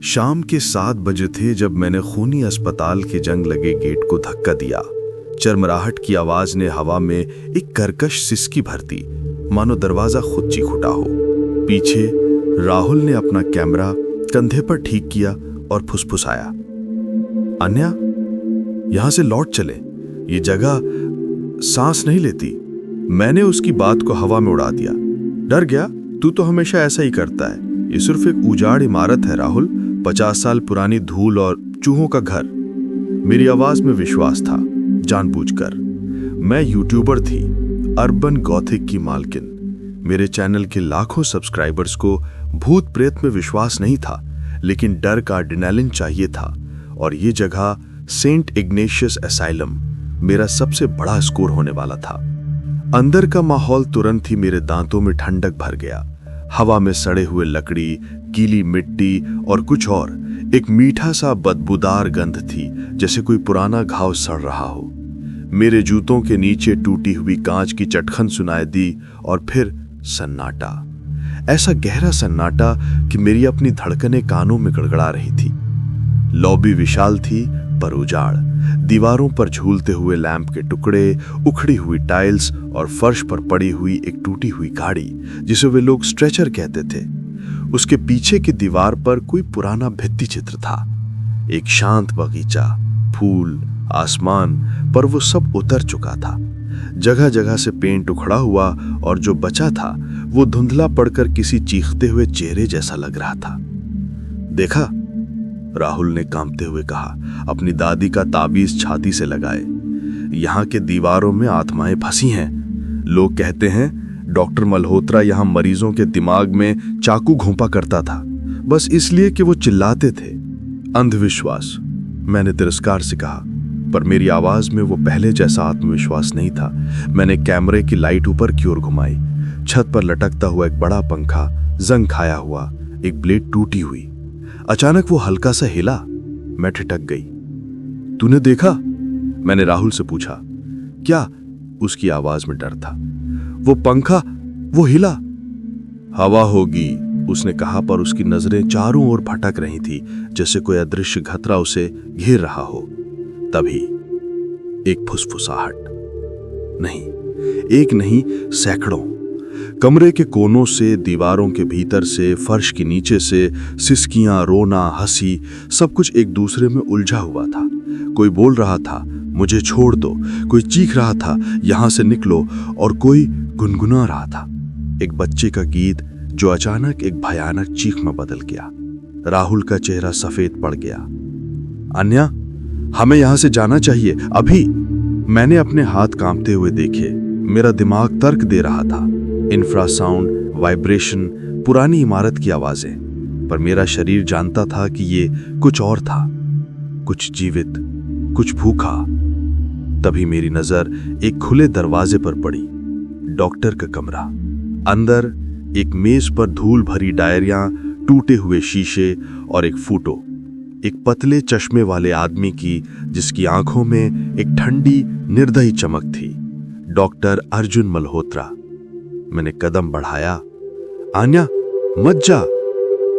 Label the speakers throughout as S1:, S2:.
S1: शाम के 7 बजे थे जब मैंने खूनी अस्पताल के जंग लगे गेट को धक्का दिया। चरमराहट की आवाज ने हवा में एक कर्कश सिसकी भर दी, मानो दरवाजा खुद चीख उठा हो। पीछे राहुल ने अपना कैमरा कंधे पर ठीक किया और फुसफुसाया, अन्या, यहां से लौट चले, ये जगह सांस नहीं लेती। मैंने उसकी बात को हवा में उड़ा दिया। डर गया? तू तो हमेशा ऐसा ही करता है। ये सिर्फ एक उजाड़ इमारत है राहुल, 50 साल पुरानी धूल और चूहों का घर। मेरी आवाज में विश्वास था, जानबूझकर। मैं यूट्यूबर थी, अर्बन गॉथिक की मालकिन। मेरे चैनल के लाखों सब्सक्राइबर्स को भूत प्रेत में विश्वास नहीं था, लेकिन डर का एड्रेनालिन चाहिए था। और ये जगह सेंट इग्नेशियस एसाइलम मेरा सबसे बड़ा स्कोर होने वाला था। अंदर का माहौल तुरंत ही मेरे दांतों में ठंडक भर गया। हवा में सड़े हुए लकड़ी, गीली मिट्टी और कुछ और, एक मीठा सा बदबूदार गंध थी, जैसे कोई पुराना घाव सड़ रहा हो। मेरे जूतों के नीचे टूटी हुई कांच की चटखन सुनाई दी और फिर सन्नाटा। ऐसा गहरा सन्नाटा कि मेरी अपनी धड़कनें कानों में गड़गड़ा रही थी। लॉबी विशाल थी पर उजाड़। दीवारों पर झूलते हुए लैंप के टुकड़े, उखड़ी हुई टाइल्स और फर्श पर पड़ी हुई एक टूटी हुई गाड़ी, जिसे वे लोग स्ट्रेचर कहते थे। उसके पीछे की दीवार पर कोई पुराना भित्ति चित्र था। एक शांत बगीचा, फूल, आसमान, पर वो सब उतर चुका था। जगह जगह से पेंट उखड़ा हुआ और जो बचा था वो धुंधला पड़कर किसी चीखते हुए चेहरे जैसा लग रहा था। देखा? राहुल ने कांपते हुए कहा, अपनी दादी का ताबीज छाती से लगाए। यहाँ के दीवारों में आत्माएं फंसी हैं। लोग कहते हैं डॉक्टर मल्होत्रा यहाँ मरीजों के दिमाग में चाकू घोंपा करता था, बस इसलिए कि वो चिल्लाते थे। अंधविश्वास, मैंने तिरस्कार से कहा, पर मेरी आवाज में वो पहले जैसा आत्मविश्वास नहीं था। मैंने कैमरे की लाइट ऊपर की ओर घुमाई। छत पर लटकता हुआ एक बड़ा पंखा, जंग खाया हुआ, एक ब्लेड टूटी हुई। अचानक वो हल्का सा हिला। मैं ठिठक गई। तूने देखा? मैंने राहुल से पूछा। क्या? उसकी आवाज में डर था। वो पंखा, वो हिला। हवा होगी, उसने कहा, पर उसकी नजरें चारों ओर भटक रही थी, जैसे कोई अदृश्य खतरा उसे घेर रहा हो। तभी एक फुसफुसाहट। नहीं, एक नहीं, सैकड़ों। कमरे के कोनों से, दीवारों के भीतर से, फर्श के नीचे से, सिसकियां, रोना, हंसी, सब कुछ एक दूसरे में उलझा हुआ था। कोई बोल रहा था, मुझे छोड़ दो। कोई चीख रहा था, यहां से निकलो। और कोई गुनगुना रहा था, एक बच्चे का गीत जो अचानक एक भयानक चीख में बदल गया। राहुल का चेहरा सफेद पड़ गया। अन्या, हमें यहां से जाना चाहिए, अभी। मैंने अपने हाथ कांपते हुए देखे। मेरा दिमाग तर्क दे रहा था, इंफ्रासाउंड, वाइब्रेशन, पुरानी इमारत की आवाजें, पर मेरा शरीर जानता था कि ये कुछ और था, कुछ जीवित, कुछ भूखा। तभी मेरी नजर एक खुले दरवाजे पर पड़ी। डॉक्टर का कमरा। अंदर एक मेज पर धूल भरी डायरियां, टूटे हुए शीशे और एक फोटो, एक पतले चश्मे वाले आदमी की, जिसकी आंखों में एक ठंडी निर्दयी चमक थी। डॉक्टर अर्जुन मल्होत्रा। मैंने कदम बढ़ाया। आन्या, मत जा,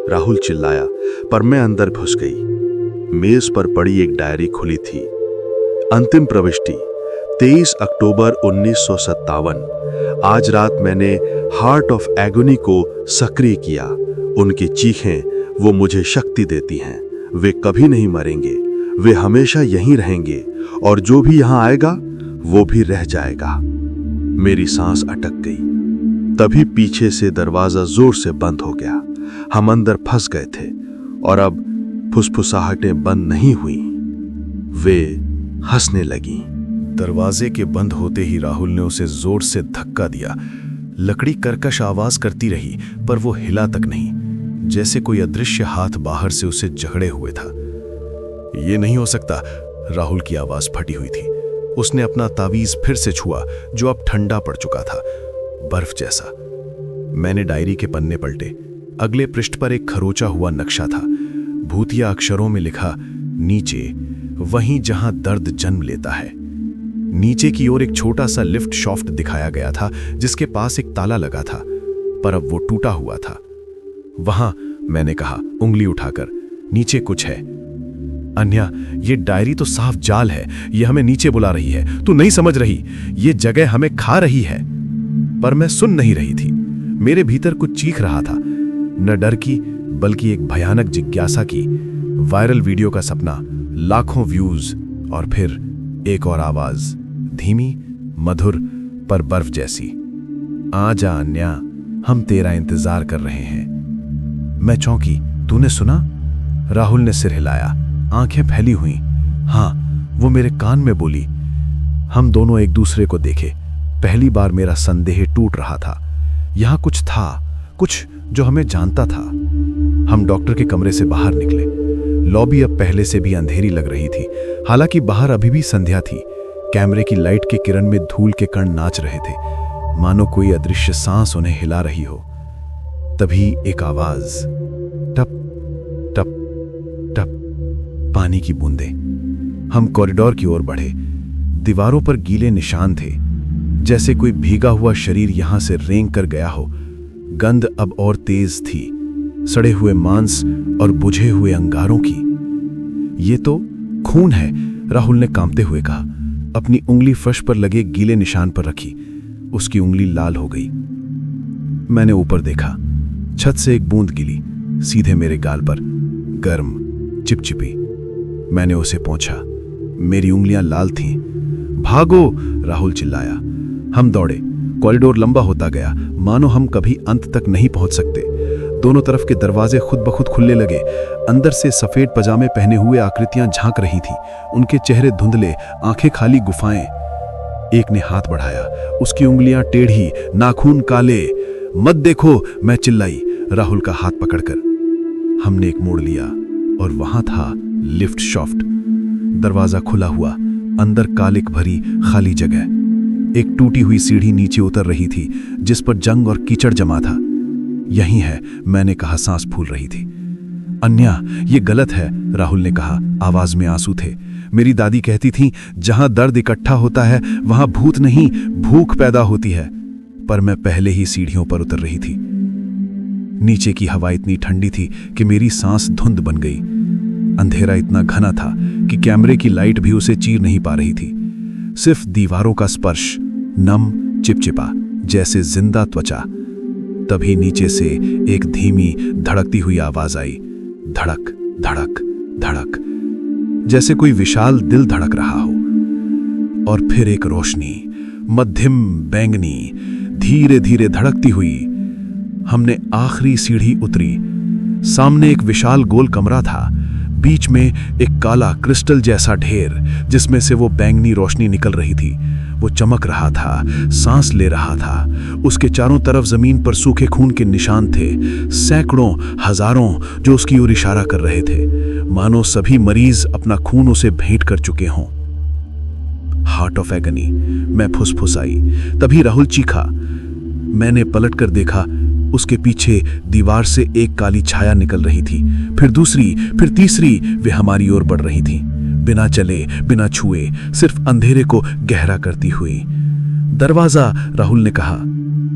S1: राहुल चिल्लाया, पर मैं अंदर घुस गई। मेज पर पड़ी एक डायरी खुली थी। अंतिम प्रविष्टि, 23 अक्टूबर 1957। आज रात मैंने हार्ट ऑफ एगोनी को सक्रिय किया। उनकी चीखें, वो मुझे शक्ति देती हैं। वे कभी नहीं मरेंगे, वे हमेशा यहीं रहेंगे, और जो भी यहां आएगा वो भी रह जाएगा। मेरी सांस अटक गई। तभी पीछे से दरवाजा जोर से बंद हो गया। हम अंदर फंस गए थे, और अब फुसफुसाहटें बंद नहीं हुई, वे हंसने लगीं।
S2: दरवाजे के बंद होते ही राहुल ने उसे जोर से धक्का दिया। लकड़ी कर्कश आवाज करती रही, पर वो हिला तक नहीं, जैसे कोई अदृश्य हाथ बाहर से उसे जकड़े हुए था। ये नहीं हो सकता, राहुल की आवाज फटी हुई थी। उसने अपना तावीज फिर से छुआ, जो अब ठंडा पड़ चुका था, बर्फ जैसा। मैंने डायरी के पन्ने पलटे। अगले पृष्ठ पर एक खरोचा हुआ नक्शा था, भूतिया अक्षरों में लिखा, नीचे, वहीं जहां दर्द जन्म लेता है। नीचे की ओर एक छोटा सा लिफ्ट शाफ्ट दिखाया गया था, जिसके पास एक ताला लगा था, पर अब वो टूटा हुआ था। वहां, मैंने कहा उंगली उठाकर, नीचे कुछ है। अन्या, ये डायरी तो साफ जाल है। ये हमें नीचे बुला रही है। तू नहीं समझ रही, ये जगह हमें खा रही है। पर मैं सुन नहीं रही थी। मेरे भीतर कुछ चीख रहा था, न डर की बल्कि एक भयानक जिज्ञासा की। वायरल वीडियो का सपना, लाखों व्यूज, और फिर एक और आवाज, धीमी, मधुर, पर बर्फ जैसी। आजा अन्या, हम तेरा इंतजार कर रहे हैं। मैं चौंकी। तूने सुना? राहुल ने सिर हिलाया, आंखें फैली हुई। हाँ, वो मेरे कान में बोली। हम दोनों एक दूसरे को देखे। पहली बार मेरा संदेह टूट रहा था। यहां कुछ था, कुछ जो हमें जानता था। हम डॉक्टर के कमरे से बाहर निकले। लॉबी अब पहले से भी अंधेरी लग रही थी, हालांकि बाहर अभी भी संध्या थी। कैमरे की लाइट के किरण में धूल के कण नाच रहे थे, मानो कोई अदृश्य सांस उन्हें हिला रही हो। तभी एक आवाज, टप टप टप, पानी की बूंदें। हम कॉरिडोर की ओर बढ़े। दीवारों पर गीले निशान थे, जैसे कोई भीगा हुआ शरीर यहां से रेंग कर गया हो। गंध अब और तेज थी, सड़े हुए मांस और बुझे हुए अंगारों की। ये तो खून है, राहुल ने कांपते हुए कहा। अपनी उंगली फर्श पर लगे गीले निशान पर रखी। उसकी उंगली लाल हो गई। मैंने ऊपर देखा। छत से एक बूंद गिरी, सीधे मेरे गाल पर, गर्म, चिपचिपी। मैंने उसे पोंछा। मेरी उंगलियां लाल थीं। भागो, राहुल चिल्लाया। हम दौड़े। कॉरिडोर लंबा होता गया, मानो हम कभी अंत तक नहीं पहुंच सकते। दोनों तरफ के दरवाजे खुद ब खुद खुलने लगे। अंदर से सफेद पजामे पहने हुए आकृतियां झांक रही थीं। उनके चेहरे धुंधले, आंखें खाली गुफाएं। एक ने हाथ बढ़ाया, उसकी उंगलियां टेढ़ी, नाखून काले। मत देखो, मैं चिल्लाई, राहुल का हाथ पकड़कर। हमने एक मोड़ लिया और वहां था लिफ्ट शाफ्ट। दरवाजा खुला हुआ, अंदर कालिक भरी खाली जगह। एक टूटी हुई सीढ़ी नीचे उतर रही थी, जिस पर जंग और कीचड़ जमा था। यही है, मैंने कहा, सांस फूल रही थी। अन्या, ये गलत है, राहुल ने कहा, आवाज में आंसू थे। मेरी दादी कहती थी, जहां दर्द इकट्ठा होता है वहां भूत नहीं, भूख पैदा होती है। पर मैं पहले ही सीढ़ियों पर उतर रही थी। नीचे की हवा इतनी ठंडी थी कि मेरी सांस धुंध बन गई। अंधेरा इतना घना था कि कैमरे की लाइट भी उसे चीर नहीं पा रही थी। सिर्फ दीवारों का स्पर्श, नम, चिपचिपा, जैसे जिंदा त्वचा। तभी नीचे से एक धीमी धड़कती हुई आवाज आई, धड़क धड़क धड़क, जैसे कोई विशाल दिल धड़क रहा हो। और फिर एक रोशनी, मध्यम बैंगनी, धीरे धीरे धड़कती हुई। हमने आखिरी सीढ़ी उतरी। सामने एक विशाल गोल कमरा था, बीच में एक काला क्रिस्टल जैसा ढेर, जिसमें से वो बैंगनी रोशनी निकल रही थी। वो चमक रहा था, सांस ले रहा था। उसके चारों तरफ जमीन पर सूखे खून के निशान थे, सैकड़ों, हजारों, जो उसकी ओर इशारा कर रहे थे, मानो सभी मरीज अपना खून उसे भेंट कर चुके हों। हार्ट ऑफ एगनी, मैं फुसफुसाई। तभी राहुल चीखा। मैंने पलटकर देखा। उसके पीछे दीवार से एक काली छाया निकल रही थी, फिर दूसरी, फिर तीसरी। वे हमारी ओर बढ़ रही थी, बिना चले, बिना छुए, सिर्फ अंधेरे को गहरा करती हुई। दरवाजा, राहुल ने कहा।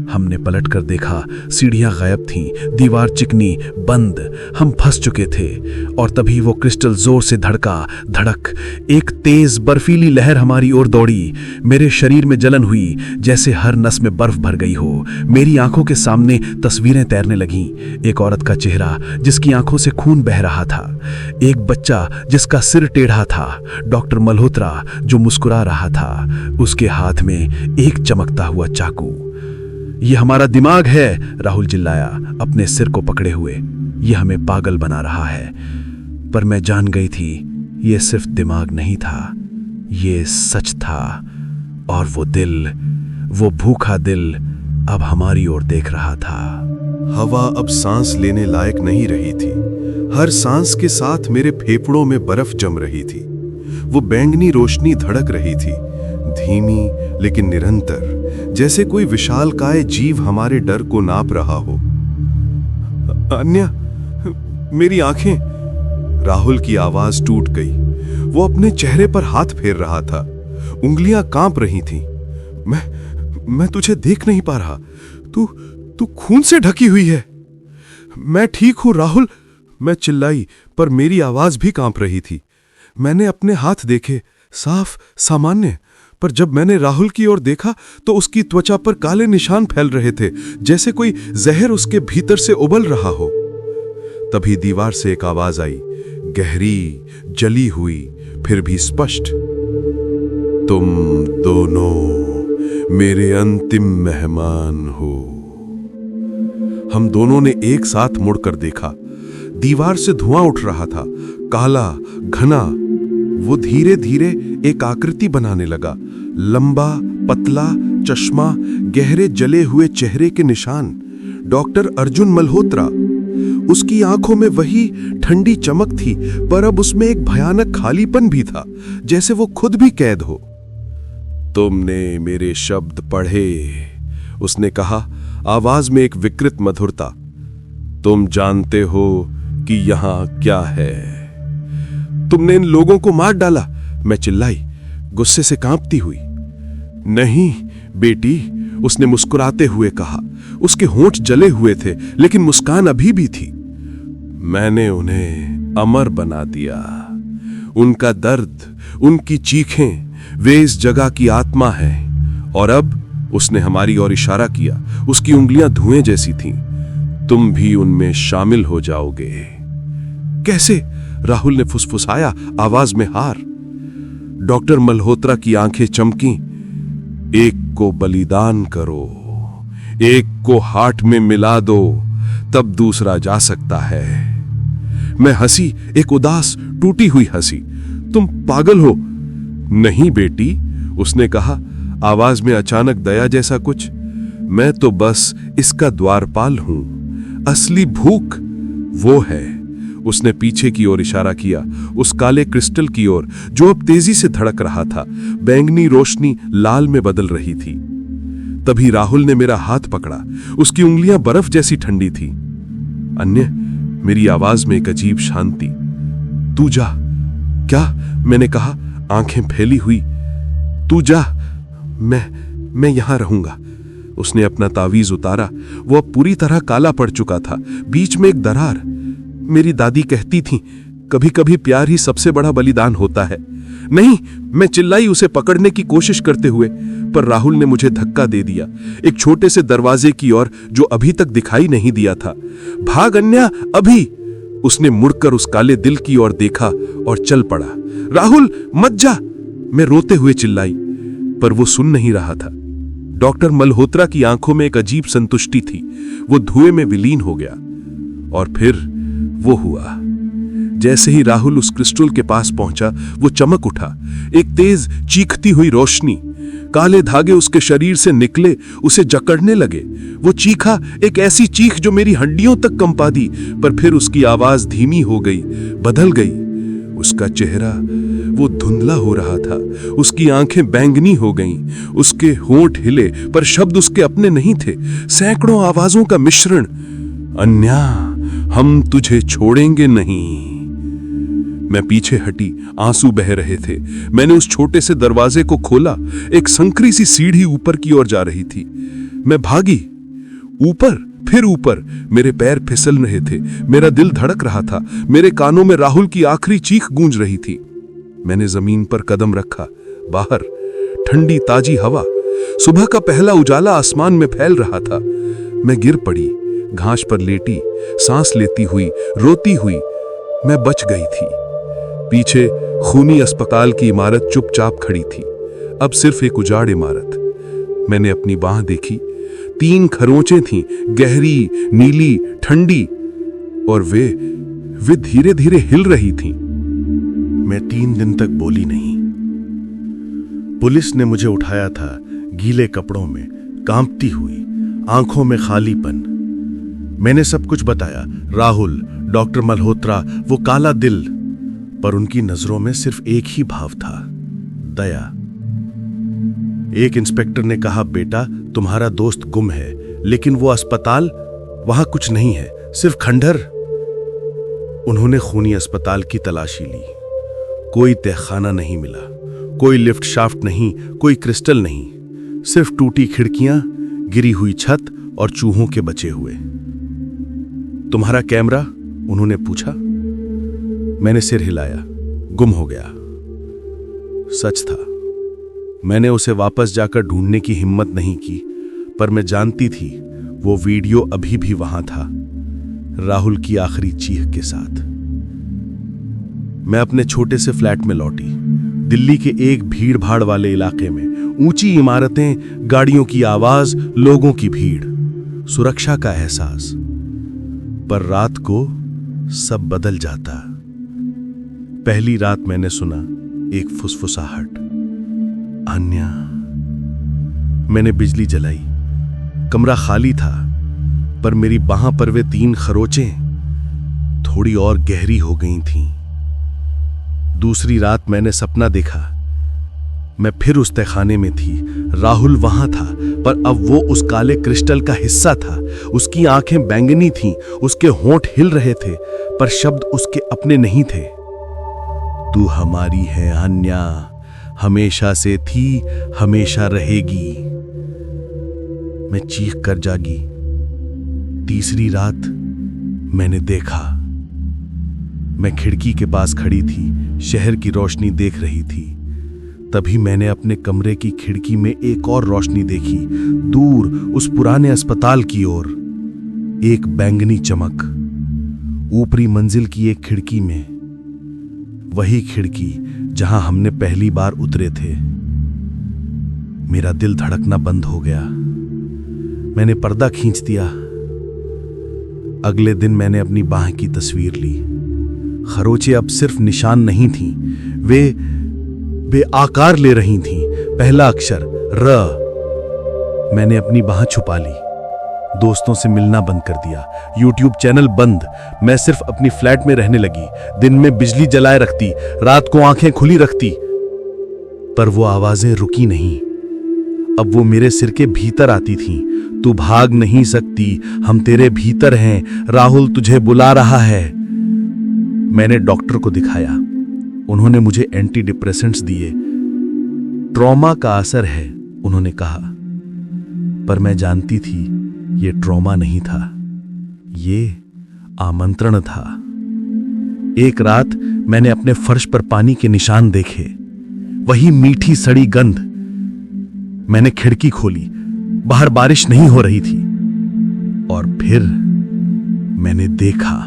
S2: हमने पलटकर देखा। सीढ़ियां गायब थीं, दीवार चिकनी, बंद। हम फंस चुके थे। और तभी वो क्रिस्टल जोर से धड़का, धड़क। एक तेज बर्फीली लहर हमारी ओर दौड़ी। मेरे शरीर में जलन हुई, जैसे हर नस में बर्फ भर गई हो। मेरी आंखों के सामने तस्वीरें तैरने लगीं। एक औरत का चेहरा, जिसकी आंखों से खून बह रहा था। एक बच्चा, जिसका सिर टेढ़ा था। डॉक्टर मल्होत्रा, जो मुस्कुरा रहा था। उसके हाथ में एक चमकता हुआ चाकू। ये हमारा दिमाग है, राहुल चिल्लाया, अपने सिर को पकड़े हुए। ये हमें पागल बना रहा है। पर मैं जान गई थी, ये सिर्फ दिमाग नहीं था, ये सच था। और वो दिल, वो भूखा दिल, अब हमारी ओर देख रहा था।
S1: हवा अब सांस लेने लायक नहीं रही थी। हर सांस के साथ मेरे फेफड़ों में बर्फ जम रही थी। वो बैंगनी रोशनी धड़क रही थी, धीमी लेकिन निरंतर, जैसे कोई विशालकाय जीव हमारे डर को नाप रहा हो। अन्या, मेरी आंखें, राहुल की आवाज टूट गई। वो अपने चेहरे पर हाथ फेर रहा था, उंगलियां कांप रही थीं। मैं तुझे देख नहीं पा रहा। तू खून से ढकी हुई है। मैं ठीक हूं राहुल,
S3: मैं चिल्लाई, पर मेरी आवाज भी कांप रही थी। मैंने अपने हाथ देखे, साफ, सामान्य, पर जब मैंने राहुल की ओर देखा तो उसकी त्वचा पर काले निशान फैल रहे थे, जैसे कोई जहर उसके भीतर से उबल रहा हो। तभी दीवार से एक आवाज आई, गहरी, जली हुई, फिर भी स्पष्ट। तुम दोनों मेरे अंतिम मेहमान हो। हम दोनों ने एक साथ मुड़कर देखा। दीवार से धुआं उठ रहा था, काला, घना। वो धीरे धीरे एक आकृति बनाने लगा, लंबा, पतला, चश्मा, गहरे जले हुए चेहरे के निशान। डॉक्टर अर्जुन मल्होत्रा। उसकी आंखों में वही ठंडी चमक थी, पर अब उसमें एक भयानक खालीपन भी था, जैसे वो खुद भी कैद हो। तुमने मेरे शब्द पढ़े, उसने कहा, आवाज में एक विकृत मधुरता। तुम जानते हो कि यहां क्या है। तुमने इन लोगों को मार डाला, मैं चिल्लाई, गुस्से से कांपती हुई। नहीं बेटी, उसने मुस्कुराते हुए कहा। उसके होंठ जले हुए थे, लेकिन मुस्कान अभी भी थी। मैंने उन्हें अमर बना दिया। उनका दर्द, उनकी चीखें, वे इस जगह की आत्मा है। और अब उसने हमारी ओर इशारा किया। उसकी उंगलियां धुएं जैसी थीं। तुम भी उनमें शामिल हो जाओगे। कैसे? राहुल ने फुसफुसाया, आवाज में हार। डॉक्टर मल्होत्रा की आंखें चमकी। एक को बलिदान करो, एक को हार्ट में मिला दो, तब दूसरा जा सकता है। मैं हंसी, एक उदास, टूटी हुई हंसी। तुम पागल हो। नहीं बेटी, उसने कहा, आवाज में अचानक दया जैसा कुछ। मैं तो बस इसका द्वारपाल हूं। असली भूख वो है। उसने पीछे की ओर इशारा किया, उस काले क्रिस्टल की ओर जो अब तेजी से धड़क रहा था। बैंगनी रोशनी लाल में बदल रही थी। तभी राहुल ने मेरा हाथ पकड़ा। उसकी उंगलियां बर्फ जैसी ठंडी थी। अन्य, मेरी आवाज में एक अजीब शांति। तू जा। क्या? मैंने कहा, आंखें फैली हुई। तू जा, मैं यहां रहूंगा। उसने अपना तावीज उतारा। वो अब पूरी तरह काला पड़ चुका था, बीच में एक दरार। मेरी दादी कहती थी, कभी कभी प्यार ही सबसे बड़ा बलिदान होता है। नहीं, मैं चिल्लाई उसे पकड़ने की कोशिश करते हुए, पर राहुल ने मुझे धक्का दे दिया, एक छोटे से दरवाजे की ओर जो अभी तक दिखाई नहीं दिया था। भाग अन्या, अभी! उसने मुड़कर उस काले दिल की ओर देखा और चल पड़ा। राहुल, मत जा! मैं रोते हुए चिल्लाई, पर वो सुन नहीं रहा था। डॉक्टर मल्होत्रा की आंखों में एक अजीब संतुष्टि थी। वो धुएं में विलीन हो गया। और फिर वो हुआ। जैसे ही राहुल उस क्रिस्टल के पास पहुंचा, वो चमक उठा। एक तेज चीखती हुई रोशनी, काले धागे उसके शरीर से निकले, उसे जकड़ने लगे। वो चीखा, एक ऐसी चीख जो मेरी हड्डियों तक कंपा दी। पर फिर उसकी आवाज धीमी हो गई, बदल गई। उसका चेहरा वो धुंधला हो रहा था। उसकी आंखें बैंगनी हो गईं। उसके होंठ हिले, पर शब्द उसके अपने नहीं थे। सैकड़ों आवाजों का मिश्रण। अन्या, हम तुझे छोड़ेंगे नहीं। मैं पीछे हटी, आंसू बह रहे थे। मैंने उस छोटे से दरवाजे को खोला। एक संकरी सी सीढ़ी ऊपर की ओर जा रही थी। मैं भागी, ऊपर, फिर ऊपर। मेरे पैर फिसल रहे थे, मेरा दिल धड़क रहा था। मेरे कानों में राहुल की आखिरी चीख गूंज रही थी। मैंने जमीन पर कदम रखा। बाहर ठंडी ताजी हवा, सुबह का पहला उजाला आसमान में फैल रहा था। मैं गिर पड़ी, घास पर लेटी, सांस लेती हुई, रोती हुई। मैं बच गई थी। पीछे खूनी अस्पताल की इमारत चुपचाप खड़ी थी, अब सिर्फ एक उजाड़ इमारत। मैंने अपनी बांह देखी। 3 खरोंचें थीं, गहरी, नीली, ठंडी, और वे धीरे धीरे हिल रही थीं।
S2: मैं 3 दिन तक बोली नहीं। पुलिस ने मुझे उठाया था, गीले कपड़ों में, कांपती हुई, आंखों में खालीपन। मैंने सब कुछ बताया, राहुल, डॉक्टर मल्होत्रा, वो काला दिल। पर उनकी नजरों में सिर्फ एक ही भाव था, दया। एक इंस्पेक्टर ने कहा, बेटा, तुम्हारा दोस्त गुम है, लेकिन वो अस्पताल, वहां कुछ नहीं है, सिर्फ खंडहर। उन्होंने खूनी अस्पताल की तलाशी ली। कोई तहखाना नहीं मिला, कोई लिफ्ट शाफ्ट नहीं, कोई क्रिस्टल नहीं, सिर्फ टूटी खिड़कियां, गिरी हुई छत और चूहों के बचे हुए। तुम्हारा कैमरा? उन्होंने पूछा। मैंने सिर हिलाया। गुम हो गया। सच था। मैंने उसे वापस जाकर ढूंढने की हिम्मत नहीं की, पर मैं जानती थी वो वीडियो अभी भी वहां था, राहुल की आखिरी चीख के साथ। मैं अपने छोटे से फ्लैट में लौटी। दिल्ली के एक भीड़ भाड़ वाले इलाके में ऊंची इमारतें, गाड़ियों की आवाज, लोगों की भीड़, सुरक्षा का एहसास। पर रात को सब बदल जाता। पहली रात मैंने सुना एक फुसफुसाहट, अन्या। मैंने बिजली जलाई। कमरा खाली था, पर मेरी बाह पर वे 3 खरोचें थोड़ी और गहरी हो गई थीं। दूसरी रात मैंने सपना देखा। मैं फिर उस तहखाने में थी। राहुल वहां था, पर अब वो उस काले क्रिस्टल का हिस्सा था। उसकी आंखें बैंगनी थीं, उसके होंठ हिल रहे थे, पर शब्द उसके अपने नहीं थे। तू हमारी है अन्या, हमेशा से थी, हमेशा रहेगी। मैं चीख कर जागी। तीसरी रात मैंने देखा। मैं खिड़की के पास खड़ी थी, शहर की रोशनी देख रही थी। तभी मैंने अपने कमरे की खिड़की में एक और रोशनी देखी, दूर उस पुराने अस्पताल की ओर। एक बैंगनी चमक, ऊपरी मंजिल की एक खिड़की में, वही खिड़की जहां हमने पहली बार उतरे थे। मेरा दिल धड़कना बंद हो गया। मैंने पर्दा खींच दिया। अगले दिन मैंने अपनी बाह की तस्वीर ली। खरोचे अब सिर्फ निशान नहीं थीं, वे आकार ले रही थीं। पहला अक्षर र। मैंने अपनी बाह छुपा ली। दोस्तों से मिलना बंद कर दिया। यूट्यूब चैनल बंद। मैं सिर्फ अपनी फ्लैट में रहने लगी। दिन में बिजली जलाए रखती, रात को आंखें खुली रखती। पर वो आवाजें रुकी नहीं। अब वो मेरे सिर के भीतर आती थीं। तू भाग नहीं सकती, हम तेरे भीतर हैं, राहुल तुझे बुला रहा है। मैंने डॉक्टर को दिखाया। उन्होंने मुझे एंटी डिप्रेसेंट्स दिए। ट्रॉमा का असर है, उन्होंने कहा। पर मैं जानती थी ये ट्रॉमा नहीं था, ये आमंत्रण था। एक रात मैंने अपने फर्श पर पानी के निशान देखे, वही मीठी सड़ी गंध। मैंने खिड़की खोली। बाहर बारिश नहीं हो रही थी। और फिर मैंने देखा,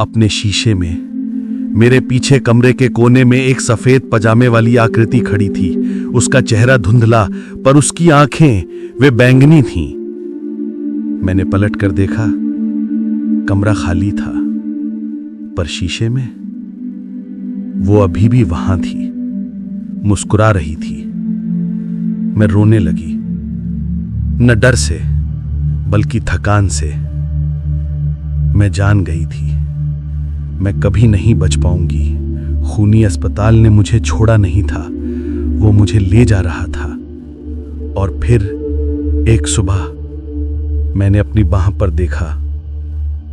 S2: अपने शीशे में मेरे पीछे कमरे के कोने में एक सफेद पजामे वाली आकृति खड़ी थी। उसका चेहरा धुंधला, पर उसकी आंखें वे बैंगनी थीं। मैंने पलट कर देखा। कमरा खाली था, पर शीशे में वो अभी भी वहां थी, मुस्कुरा रही थी। मैं रोने लगी, न डर से बल्कि थकान से। मैं जान गई थी मैं कभी नहीं बच पाऊंगी। खूनी अस्पताल ने मुझे छोड़ा नहीं था, वो मुझे ले जा रहा था। और फिर एक सुबह मैंने अपनी बाह पर देखा,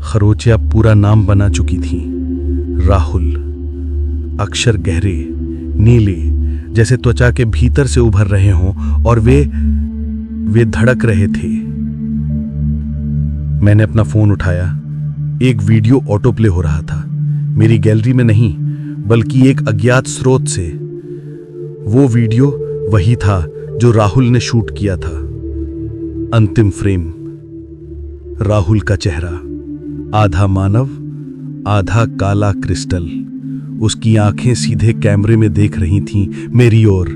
S2: खरोचे अब पूरा नाम बना चुकी थी, राहुल। अक्षर गहरे नीले, जैसे त्वचा के भीतर से उभर रहे हों, और वे धड़क रहे थे। मैंने अपना फोन उठाया। एक वीडियो ऑटो प्ले हो रहा था, मेरी गैलरी में नहीं, बल्कि एक अज्ञात स्रोत से। वो वीडियो वही था जो राहुल ने शूट किया था। अंतिम फ्रेम, राहुल का चेहरा, आधा मानव, आधा काला क्रिस्टल। उसकी आंखें सीधे कैमरे में देख रही थीं, मेरी ओर।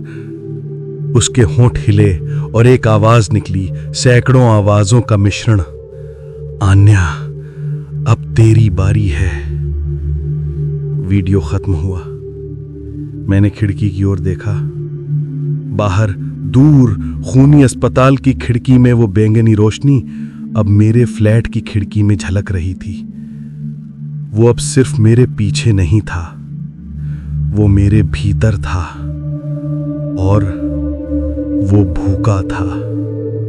S2: उसके होंठ हिले और एक आवाज निकली, सैकड़ों आवाजों का मिश्रण। आन्या, अब तेरी बारी है। वीडियो खत्म हुआ। मैंने खिड़की की ओर देखा। बाहर दूर खूनी अस्पताल की खिड़की में वो बैंगनी रोशनी अब मेरे फ्लैट की खिड़की में झलक रही थी। वो अब सिर्फ मेरे पीछे नहीं था, वो मेरे भीतर था, और वो भूखा था।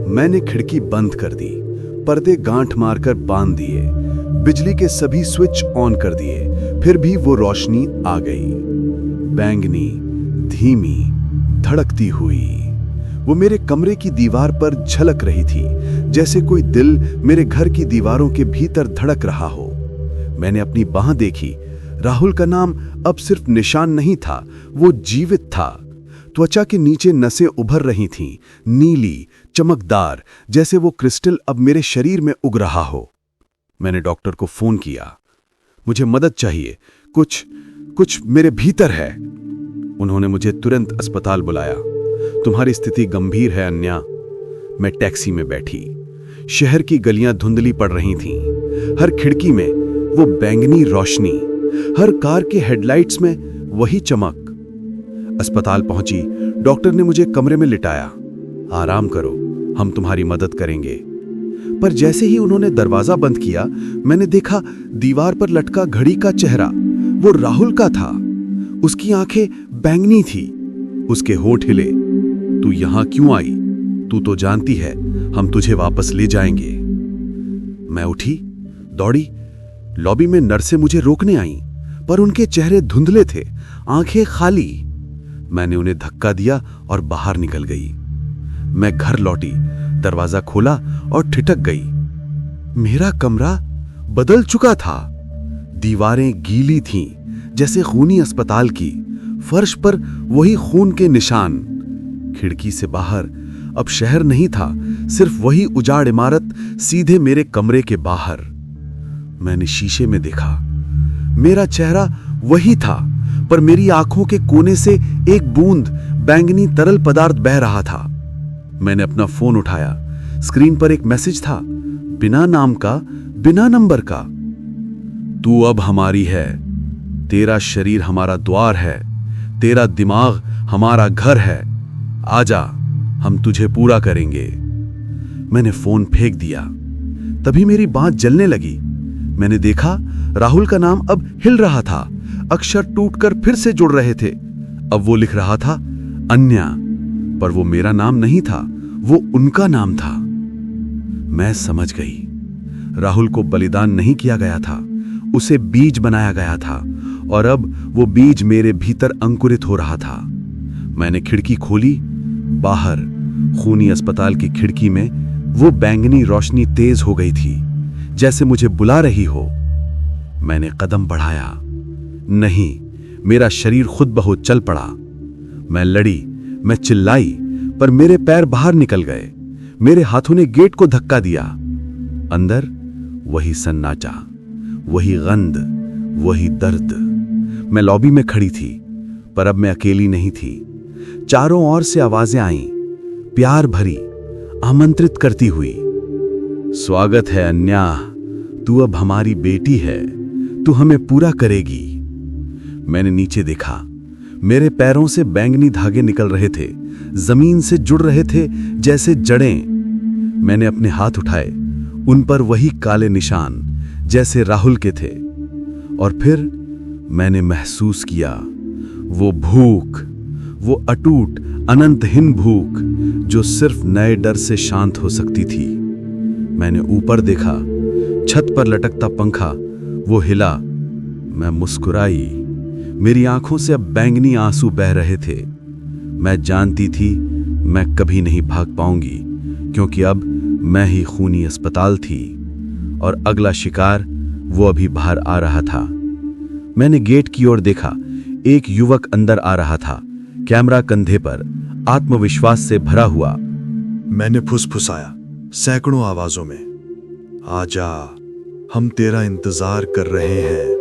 S1: मैंने खिड़की बंद कर दी, पर्दे गांठ मारकर बांध दिए, बिजली के सभी स्विच ऑन कर दिए। फिर भी वो रोशनी आ गई, बैंगनी, धीमी, धड़कती हुई। वो मेरे कमरे की दीवार पर झलक रही थी, जैसे कोई दिल मेरे घर की दीवारों के भीतर धड़क रहा हो।
S2: मैंने अपनी बांह देखी। राहुल का नाम अब सिर्फ निशान नहीं था, वो जीवित था। त्वचा के नीचे नसें उभर रही थीं, नीली, चमकदार, जैसे वो क्रिस्टल अब मेरे शरीर में उग रहा हो। मैंने डॉक्टर को फोन किया। मुझे मदद चाहिए, कुछ मेरे भीतर है। उन्होंने मुझे तुरंत अस्पताल बुलाया। तुम्हारी स्थिति गंभीर है अन्या। मैं टैक्सी में बैठी। शहर की गलियां धुंधली पड़ रही थीं। हर खिड़की में वो बैंगनी रोशनी, हर कार के हेडलाइट्स में वही चमक। अस्पताल पहुंची। डॉक्टर ने मुझे कमरे में लिटाया। आराम करो, हम तुम्हारी मदद करेंगे। पर जैसे ही उन्होंने दरवाजा बंद किया, मैंने देखा दीवार पर लटका घड़ी का चेहरा वो राहुल का था। उसकी आंखें बैंगनी थी, उसके होठ हिले। तू यहां क्यों आई? तू तो जानती है हम तुझे वापस ले जाएंगे। मैं उठी, दौड़ी। लॉबी में नर्सें मुझे रोकने आईं, पर उनके चेहरे धुंधले थे, आंखें खाली। मैंने उन्हें धक्का दिया और बाहर निकल गई। मैं घर लौटी, दरवाजा खोला और ठिठक गई। मेरा कमरा बदल चुका था। दीवारें गीली थीं, जैसे खूनी अस्पताल की। फर्श पर वही खून के निशान। खिड़की से बाहर अब शहर नहीं था, सिर्फ वही उजाड़ इमारत सीधे मेरे कमरे के बाहर। मैंने शीशे में देखा। मेरा चेहरा वही था, पर मेरी आंखों के कोने से एक बूंद बैंगनी तरल पदार्थ बह रहा था। मैंने अपना फोन उठाया। स्क्रीन पर एक मैसेज था, बिना नाम का, बिना नंबर का। तू अब हमारी है। तेरा शरीर हमारा द्वार है, तेरा दिमाग हमारा घर है। आजा, हम तुझे पूरा करेंगे। मैंने फोन फेंक दिया। तभी मेरी बांह जलने लगी। मैंने देखा राहुल का नाम अब हिल रहा था। अक्षर टूटकर फिर से जुड़ रहे थे। अब वो लिख रहा था अन्या, पर वो मेरा नाम नहीं था, वो उनका नाम था। मैं समझ गई, राहुल को बलिदान नहीं किया गया था, उसे बीज बनाया गया था, और अब वो बीज मेरे भीतर अंकुरित हो रहा था। मैंने खिड़की खोली। बाहर खूनी अस्पताल की खिड़की में वो बैंगनी रोशनी तेज हो गई थी, जैसे मुझे बुला रही हो। मैंने कदम बढ़ाया। नहीं, मेरा शरीर खुद ब खुद चल पड़ा। मैं लड़ी, मैं चिल्लाई, पर मेरे पैर बाहर निकल गए। मेरे हाथों ने गेट को धक्का दिया। अंदर वही सन्नाटा, वही गंध, वही दर्द। मैं लॉबी में खड़ी थी, पर अब मैं अकेली नहीं थी। चारों ओर से आवाजें आईं, प्यार भरी, आमंत्रित करती हुई। स्वागत है अन्या, तू अब हमारी बेटी है, तू हमें पूरा करेगी। मैंने नीचे देखा। मेरे पैरों से बैंगनी धागे निकल रहे थे, जमीन से जुड़ रहे थे जैसे जड़ें। मैंने अपने हाथ उठाए, उन पर वही काले निशान जैसे राहुल के थे। और फिर मैंने महसूस किया वो भूख, वो अटूट अनंतहीन भूख जो सिर्फ नए डर से शांत हो सकती थी। मैंने ऊपर देखा, छत पर लटकता पंखा, वो हिला। मैं मुस्कुराई। मेरी आंखों से अब बैंगनी आंसू बह रहे थे। मैं जानती थी मैं कभी नहीं भाग पाऊंगी, क्योंकि अब मैं ही खूनी अस्पताल थी और अगला शिकार वो अभी बाहर आ रहा था। मैंने गेट की ओर देखा। एक युवक अंदर आ रहा था, कैमरा कंधे पर, आत्मविश्वास से भरा हुआ।
S1: मैंने फुसफुसाया सैकड़ों आवाजों में, आजा, हम तेरा इंतजार कर रहे हैं।